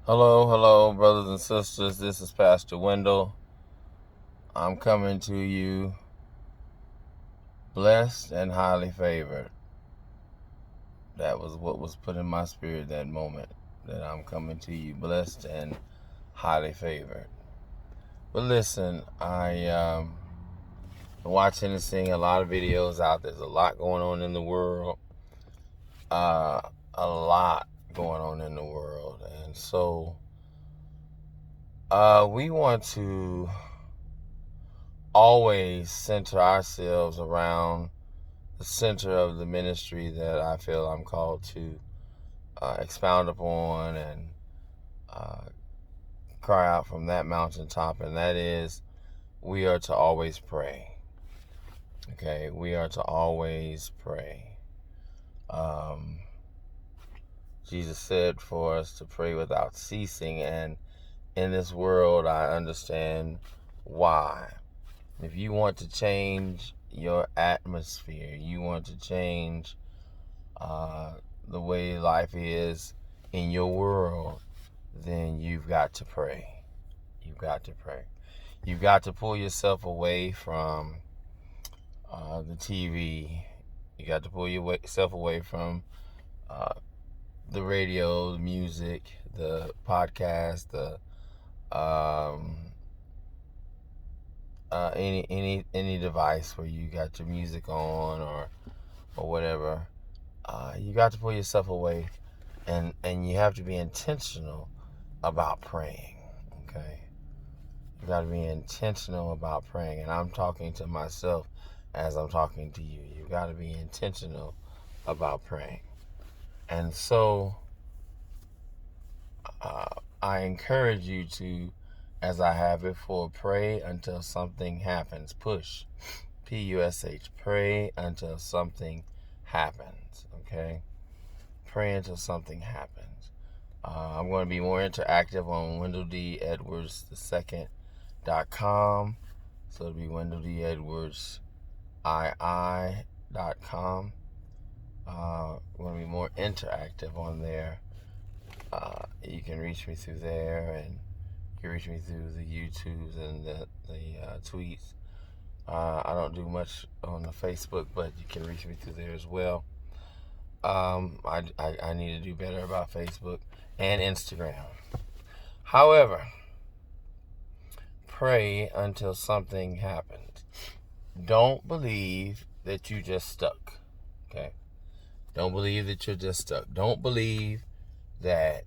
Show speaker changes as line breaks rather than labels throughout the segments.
Hello, hello, brothers and sisters. This is Pastor Wendell. I'm coming to you blessed and highly favored. That was what was put in my spirit that moment, that I'm coming to you blessed and highly favored. But listen, I watching and seeing a lot of videos out. There's a lot going on in the world. A lot going on in the world. And so we want to always center ourselves around the center of the ministry that I feel I'm called to expound upon and cry out from that mountaintop, and that is we are to always pray. Okay, we are to always pray. Jesus said for us to pray without ceasing, and in this world I understand why. If you want to change your atmosphere, you want to change the way life is in your world, then you've got to pray. You've got to pray. You've got to pull yourself away from the TV. You got to pull yourself away from the radio, the music, the podcast, the any device where you got your music on or whatever. You got to pull yourself away, and you have to be intentional about praying. Okay, you got to be intentional about praying, and I'm talking to myself as I'm talking to you. You got to be intentional about praying, and so I encourage you to, as I have before, pray until something happens. Push, P.U.S.H. Pray until something happens. Okay, pray until something happens. I'm going to be more interactive on WendellDEdwards2.com. So it'll be WendellDEdwardsII.com. I'm going to be more interactive on there. You can reach me through there, and you can reach me through the YouTubes and the tweets. I don't do much on the Facebook, but you can reach me through there as well. I need to do better about Facebook and Instagram. However, pray until something happens. Don't believe that you just stuck. Okay? Don't believe that you're just stuck. Don't believe that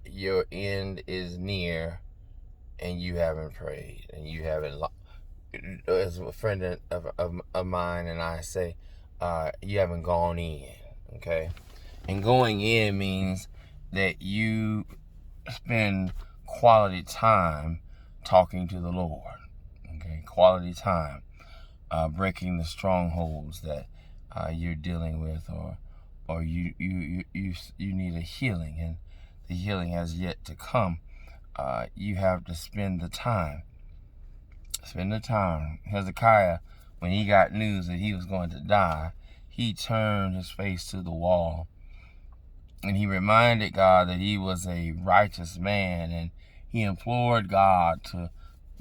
your end is near and you haven't prayed and you haven't. As a friend of mine and I say, you haven't gone in. Okay? And going in means that you spend quality time talking to the Lord. Okay, quality time breaking the strongholds that you're dealing with, or you need a healing, and the healing has yet to come. You have to spend the time. Spend the time. Hezekiah, when he got news that he was going to die, he turned his face to the wall. And he reminded God that he was a righteous man, and he implored God to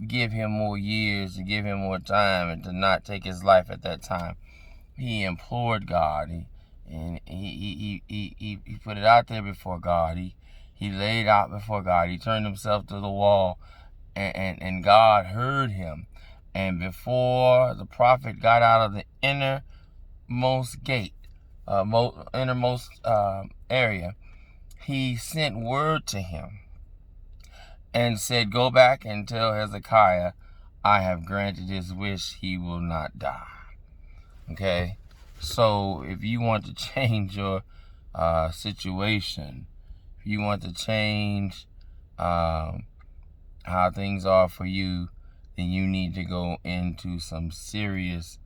give him more years, to give him more time, and to not take his life at that time. He implored God, he put it out there before God. He laid out before God. He turned himself to the wall, and God heard him. And before the prophet got out of the innermost gate, innermost area, he sent word to him and said, go back and tell Hezekiah, I have granted his wish, he will not die. Okay? So if you want to change your situation, if you want to change how things are for you, then you need to go into some serious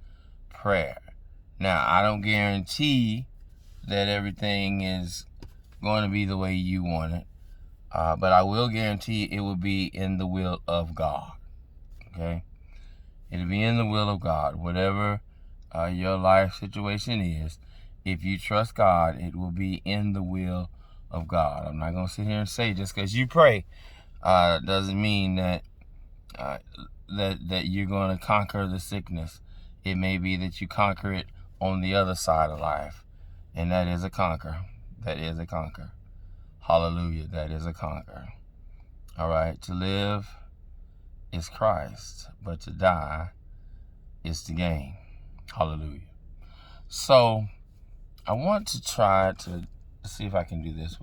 prayer. Now, I don't guarantee that everything is going to be the way you want it, but I will guarantee it will be in the will of God. Okay? It'll be in the will of God. Whatever your life situation is, if you trust God, it will be in the will of God. I'm not going to sit here and say just because you pray doesn't mean that that you're going to conquer the sickness. It may be that you conquer it on the other side of life, and that is a conquer. That is a conquer. Hallelujah. That is a conquer. All right. To live is Christ, but to die is to gain. Hallelujah. So I want to try to see if I can do this.